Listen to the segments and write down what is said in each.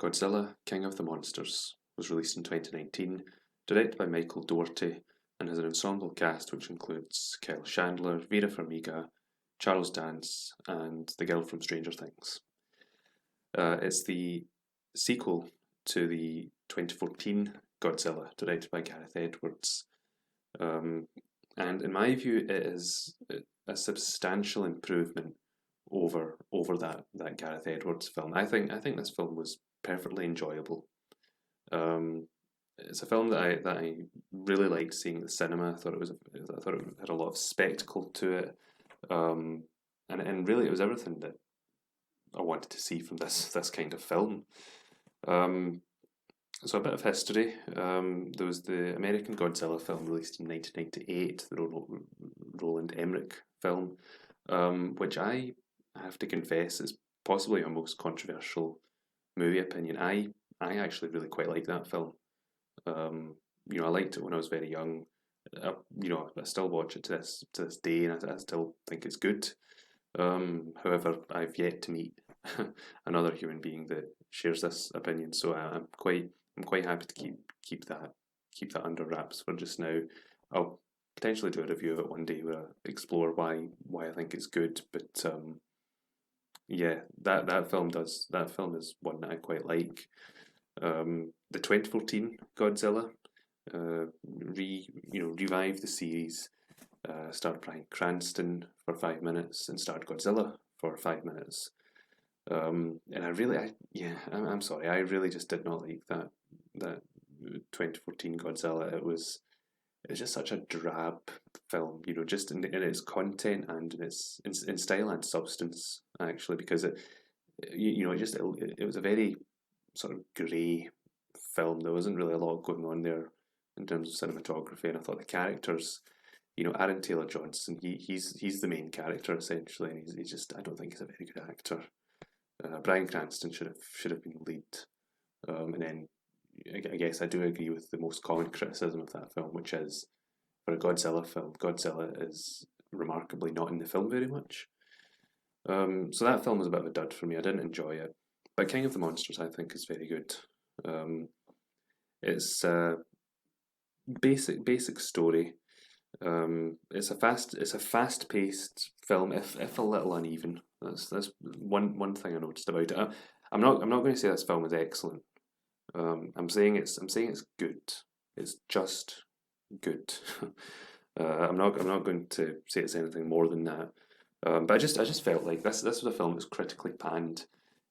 Godzilla, King of the Monsters was released in 2019, directed by Michael Dougherty, and has an ensemble cast which includes Kyle Chandler, Vera Farmiga, Charles Dance, and the girl from Stranger Things. It's the sequel to the 2014 Godzilla, directed by Gareth Edwards. Um, and in my view, it is a substantial improvement over that Gareth Edwards film. I think this film was perfectly enjoyable. Um, it's a film that I really liked seeing at the cinema. I thought it had a lot of spectacle to it, and really it was everything that I wanted to see from this kind of film. Um, so a bit of history. There was the American Godzilla film released in 1998, the Roland Emmerich film, which I have to confess is possibly my most controversial movie opinion. I actually really quite like that film. I liked it when I was very young. I still watch it to this day, and I still think it's good. However, I've yet to meet another human being that shares this opinion, so I'm quite happy to keep that under wraps for just now. I'll potentially do a review of it one day where I explore why I think it's good, but yeah, that film is one that I quite like. The 2014 Godzilla revived the series, starred Bryan Cranston for 5 minutes and starred Godzilla for 5 minutes. And I'm sorry, I really just did not like that 2014 Godzilla. It was just such a drab film, just in its content and in style and substance actually, because it was a very sort of grey film. There wasn't really a lot going on there in terms of cinematography, and I thought the characters, Aaron Taylor Johnson, he's the main character essentially, and he's just, I don't think he's a very good actor. Bryan Cranston should have been the lead, and then I guess I do agree with the most common criticism of that film, which is for a Godzilla film, Godzilla is remarkably not in the film very much. So that film was a bit of a dud for me. I didn't enjoy it, but King of the Monsters I think is very good. Um, it's a basic story. It's a fast paced film, if a little uneven. That's one thing I noticed about it. I'm not going to say this film is excellent. I'm saying it's good. It's just good. I'm not going to say it's anything more than that. But I just felt like this was a film that was critically panned.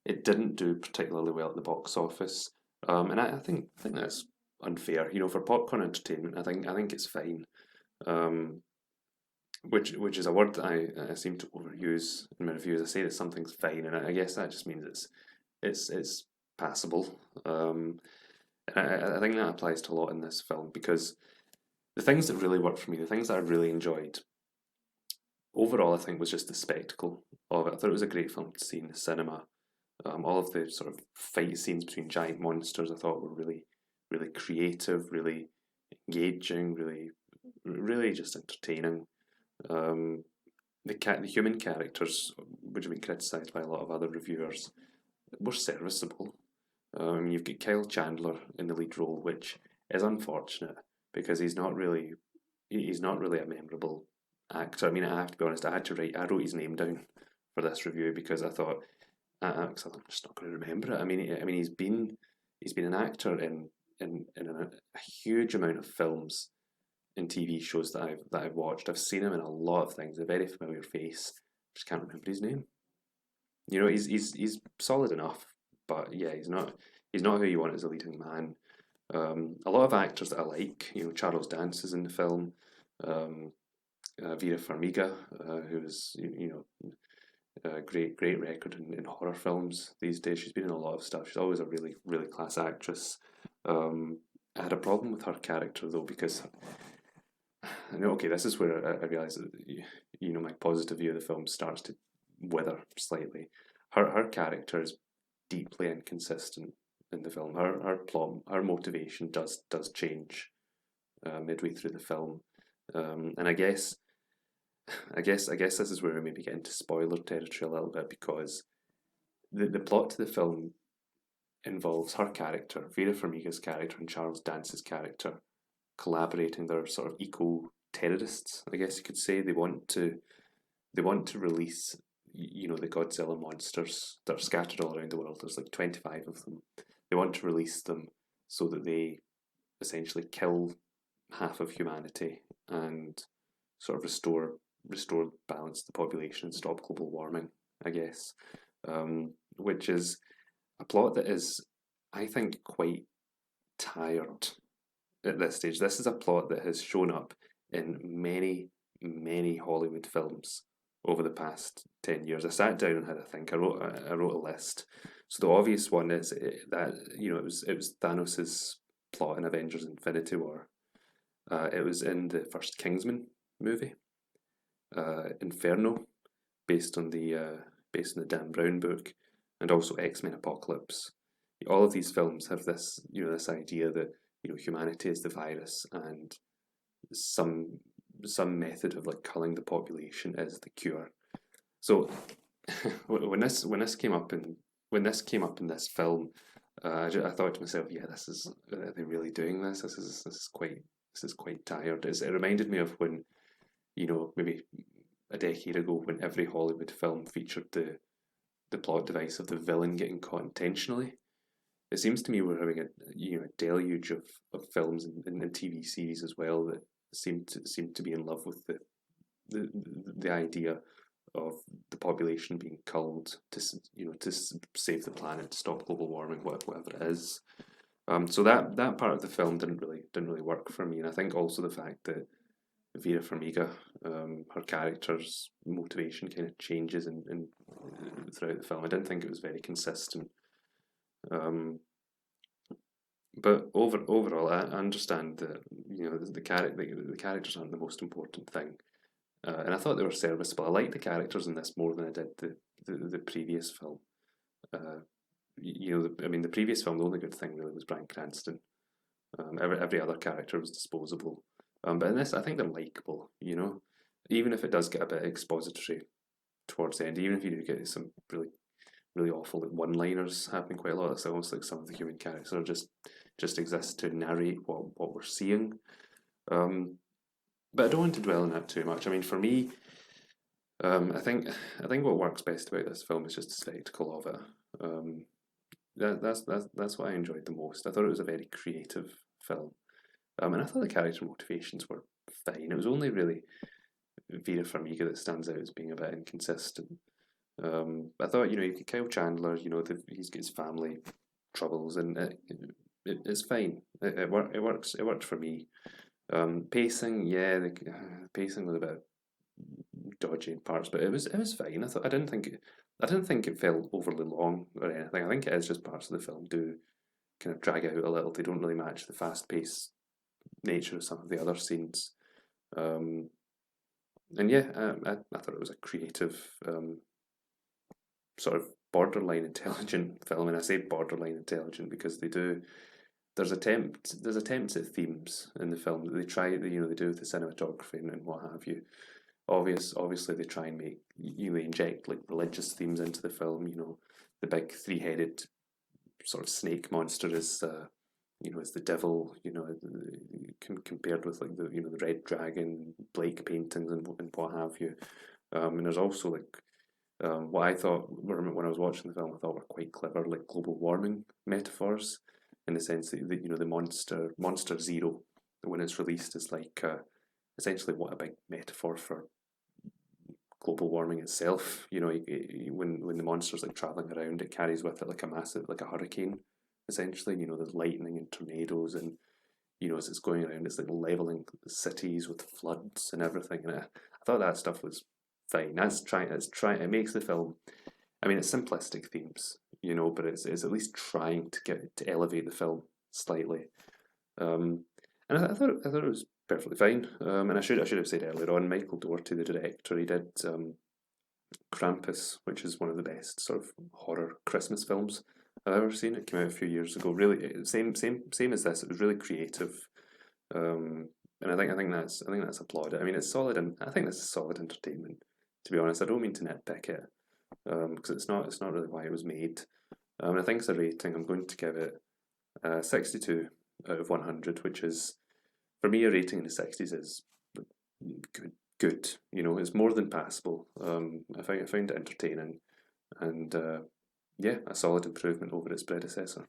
It didn't do particularly well at the box office, and I think that's unfair. For popcorn entertainment, I think it's fine. Um, which is a word that I seem to overuse in my reviews. I say that something's fine, and I guess that just means it's passable. And I think that applies to a lot in this film, because the things that really worked for me, the things that I really enjoyed, overall, I think was just the spectacle of it. I thought it was a great film to see in the cinema. All of the sort of fight scenes between giant monsters I thought were really, really creative, really engaging, really just entertaining. Um, the human characters, which have been criticised by a lot of other reviewers, were serviceable. You've got Kyle Chandler in the lead role, which is unfortunate because he's not really a memorable actor. I mean, I have to be honest. I wrote his name down for this review because I thought, I'm just not going to remember it. I mean, he's been an actor in a huge amount of films and TV shows that I've watched. I've seen him in a lot of things. A very familiar face. Just can't remember his name. He's solid enough, but yeah, he's not who you want as a leading man. A lot of actors that I like, Charles Dance is in the film. Um, Vera Farmiga, who is a great record in horror films these days. She's been in a lot of stuff. She's always a really really class actress. I had a problem with her character though, because I know, okay, this is where I realise that my positive view of the film starts to wither slightly. Her character is deeply inconsistent in the film. Her plot, her motivation does change midway through the film, and I guess this is where we maybe get into spoiler territory a little bit, because the plot to the film involves her character, Vera Farmiga's character, and Charles Dance's character collaborating. They're sort of eco-terrorists, I guess you could say. They want to release, the Godzilla monsters that are scattered all around the world. There's like 25 of them. They want to release them so that they essentially kill half of humanity and sort of restore balance to the population and stop global warming, I guess. Which is a plot that is, I think, quite tired at this stage. This is a plot that has shown up in many, many Hollywood films over the past 10 years. I sat down and had a think. I wrote a list. So the obvious one is that it was Thanos's plot in Avengers Infinity War. It was in the first Kingsman movie, Inferno, based on the Dan Brown book, and also X-Men Apocalypse. All of these films have this idea that humanity is the virus, and some method of like culling the population is the cure. So when this came up in this film, I thought to myself, yeah, are they really doing this? This is quite tired. It reminded me of when, maybe a decade ago, when every Hollywood film featured the plot device of the villain getting caught intentionally. It seems to me we're having a deluge of films and TV series as well that seem to be in love with the idea of the population being culled to save the planet, to stop global warming, whatever it is. So that part of the film didn't really work for me, and I think also the fact that Vera Farmiga, her character's motivation kind of changes in throughout the film. I didn't think it was very consistent. Um, but overall, I understand that the characters aren't the most important thing, and I thought they were serviceable. I liked the characters in this more than I did the previous film. Uh, the previous film, the only good thing really was Bryan Cranston. Every other character was disposable. But in this, I think they're likable. Even if it does get a bit expository towards the end, even if you do get some really really awful like one-liners happening quite a lot. It's almost like some of the human characters are just exist to narrate what we're seeing. But I don't want to dwell on that too much. I mean, for me, I think what works best about this film is just the spectacle of it. That's what I enjoyed the most. I thought it was a very creative film, and I thought the character motivations were fine. It was only really Vera Farmiga that stands out as being a bit inconsistent. I thought you get Kyle Chandler. He's got his family troubles, and it's fine. It works. It worked for me. Pacing, yeah, the pacing was a bit dodgy in parts, but it was fine. I didn't think it felt overly long or anything. I think it is just parts of the film do kind of drag out a little. They don't really match the fast paced nature of some of the other scenes. And yeah, I thought it was a creative, sort of borderline intelligent film, and I say borderline intelligent because they do. There's attempts at themes in the film that they try. They do with the cinematography and what have you. Obviously, they try and make they inject like religious themes into the film. The big three-headed sort of snake monster is the devil. Compared with like the red dragon, Blake paintings and what have you. And there's also like what I thought when I was watching the film, I thought were quite clever, like global warming metaphors, in the sense that the monster Zero, when it's released, is like essentially what a big metaphor for global warming itself. When the monster's like traveling around, it carries with it like a massive, like a hurricane, essentially. There's lightning and tornadoes, and as it's going around, it's like leveling cities with floods and everything. And I thought that stuff was fine. It makes the film. I mean, it's simplistic themes, but it's at least trying to elevate the film slightly. And I thought it was perfectly fine. And I should have said earlier on, Michael Dougherty, the director, he did Krampus, which is one of the best sort of horror Christmas films I've ever seen. It came out a few years ago. Really, same as this. It was really creative, and I think that's applauded. I mean, it's solid, and I think this is solid entertainment. To be honest, I don't mean to nitpick it, because it's not really why it was made. I think as a rating, I'm going to give it 62 out of 100, which is, for me, a rating in the 60s is good. Good, it's more than passable. I find it entertaining, and yeah, a solid improvement over its predecessor.